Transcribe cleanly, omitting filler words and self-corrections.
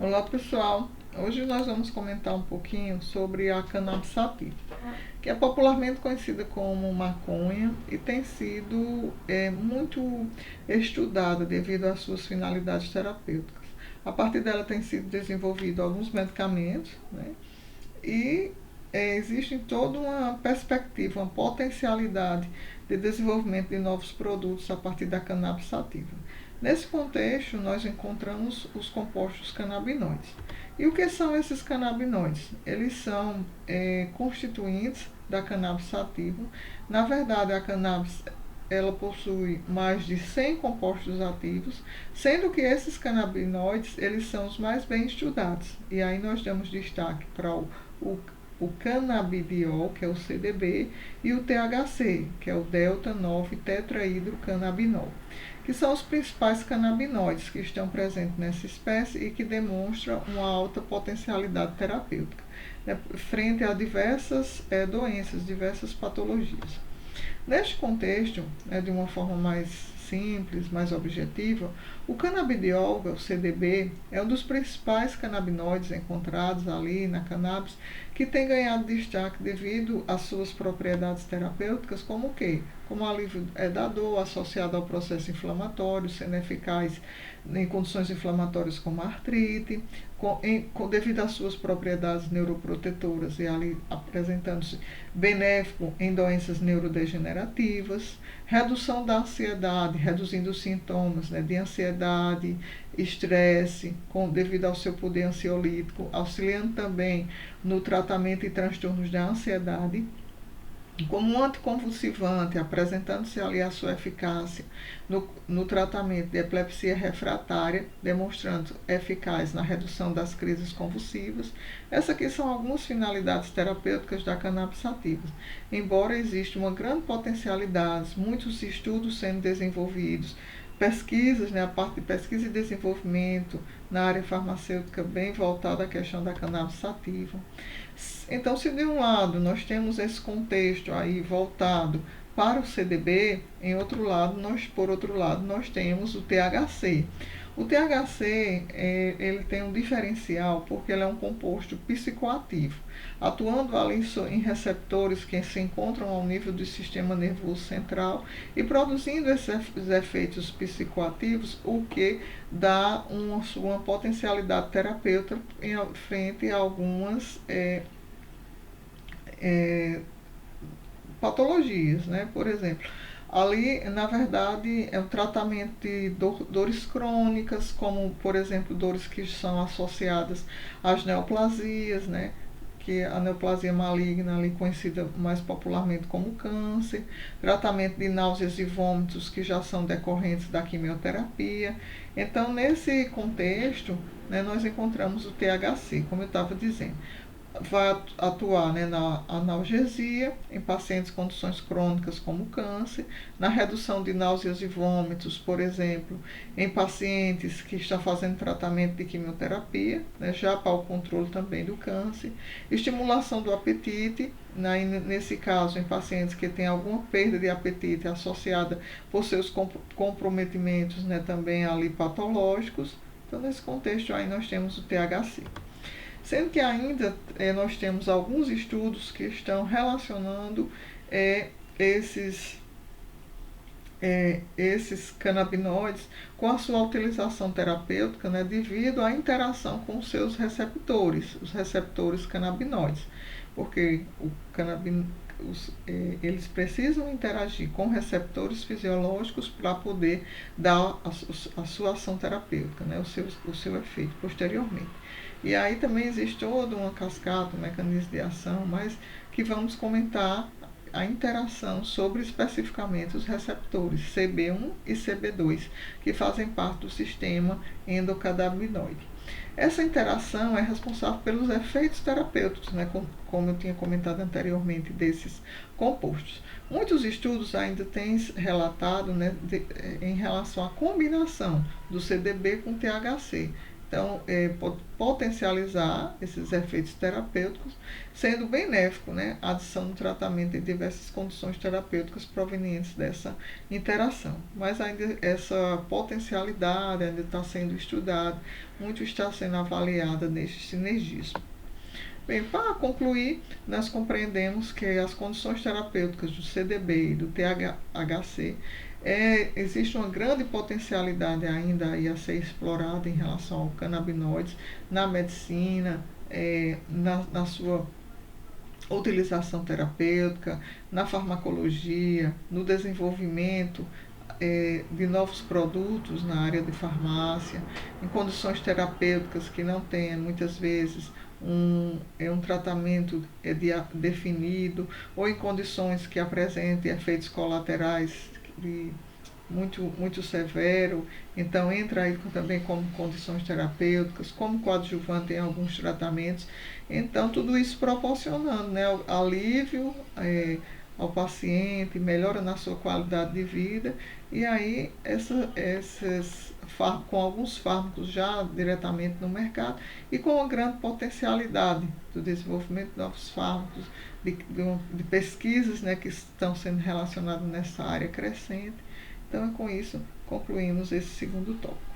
Olá pessoal, hoje nós vamos comentar um pouquinho sobre a cannabis sativa, que é popularmente conhecida como maconha e tem sido muito estudada devido às suas finalidades terapêuticas. A partir dela tem sido desenvolvido alguns medicamentos, né? E existe toda uma perspectiva, uma potencialidade de desenvolvimento de novos produtos a partir da cannabis sativa. Nesse contexto, nós encontramos os compostos canabinoides. E o que são esses canabinoides? Eles são constituintes da cannabis sativa. Na verdade, a cannabis ela possui mais de 100 compostos ativos, sendo que esses canabinoides eles são os mais bem estudados. E aí nós damos destaque para o canabidiol, que é o CDB, e o THC, que é o delta-9-tetrahidrocannabinol, que são os principais canabinoides que estão presentes nessa espécie e que demonstram uma alta potencialidade terapêutica, né, frente a diversas doenças, diversas patologias. Neste contexto, de uma forma mais simples, mais objetiva, o canabidiol, o CDB, é um dos principais canabinoides encontrados ali na cannabis que tem ganhado destaque devido às suas propriedades terapêuticas, como o quê? Como alívio da dor associado ao processo inflamatório, sendo eficaz em condições inflamatórias como a artrite, devido às suas propriedades neuroprotetoras e ali apresentando-se benéfico em doenças neurodegenerativas, redução da ansiedade, reduzindo os sintomas de ansiedade, estresse, devido ao seu poder ansiolítico, auxiliando também no tratamento e transtornos da ansiedade, como um anticonvulsivante, apresentando-se ali a sua eficácia no tratamento de epilepsia refratária, demonstrando eficaz na redução das crises convulsivas. Essas aqui são algumas finalidades terapêuticas da cannabis sativa. Embora exista uma grande potencialidade, muitos estudos sendo desenvolvidos, pesquisas, a parte de pesquisa e desenvolvimento na área farmacêutica bem voltada à questão da cannabis sativa. Então, se de um lado nós temos esse contexto aí voltado para o CDB, por outro lado, nós temos o THC. O THC ele tem um diferencial porque ele é um composto psicoativo, atuando ali em receptores que se encontram ao nível do sistema nervoso central e produzindo esses efeitos psicoativos, o que dá uma potencialidade terapêutica em frente a algumas patologias, né? Por exemplo, ali, na verdade, é um tratamento de dores crônicas, como, por exemplo, dores que são associadas às neoplasias, né? Que a neoplasia maligna, ali conhecida mais popularmente como câncer, tratamento de náuseas e vômitos que já são decorrentes da quimioterapia. Então, nesse contexto, nós encontramos o THC, como eu estava dizendo. Vai atuar na analgesia em pacientes com condições crônicas como câncer, na redução de náuseas e vômitos, por exemplo, em pacientes que estão fazendo tratamento de quimioterapia, já para o controle também do câncer, estimulação do apetite, nesse caso em pacientes que têm alguma perda de apetite associada por seus comprometimentos, também ali patológicos. Então, nesse contexto aí nós temos o THC. Sendo que ainda nós temos alguns estudos que estão relacionando esses canabinoides com a sua utilização terapêutica, devido à interação com seus receptores, os receptores canabinoides, porque eles precisam interagir com receptores fisiológicos para poder dar a sua ação terapêutica, o seu efeito posteriormente. E aí também existe toda uma cascata, um mecanismo de ação, mas que vamos comentar a interação sobre especificamente os receptores CB1 e CB2, que fazem parte do sistema endocannabinoide. Essa interação é responsável pelos efeitos terapêuticos, como eu tinha comentado anteriormente, desses compostos. Muitos estudos ainda têm relatado em relação à combinação do CDB com THC. Então, potencializar esses efeitos terapêuticos, sendo benéfico, né, a adição do tratamento de diversas condições terapêuticas provenientes dessa interação. Mas ainda essa potencialidade ainda está sendo estudada, muito está sendo avaliada neste sinergismo. Bem, para concluir, nós compreendemos que as condições terapêuticas do CDB e do THC existe uma grande potencialidade ainda aí a ser explorada em relação ao canabinoides na medicina, na sua utilização terapêutica, na farmacologia, no desenvolvimento de novos produtos na área de farmácia, em condições terapêuticas que não tenham muitas vezes um tratamento definido, ou em condições que apresentem efeitos colaterais muito severo, então entra aí também como condições terapêuticas, como coadjuvante em alguns tratamentos. Então, tudo isso proporcionando, né, alívio ao paciente, melhora na sua qualidade de vida, e aí com alguns fármacos já diretamente no mercado e com uma grande potencialidade do desenvolvimento de novos fármacos, de pesquisas, né, que estão sendo relacionadas nessa área crescente. Então, com isso, concluímos esse segundo tópico.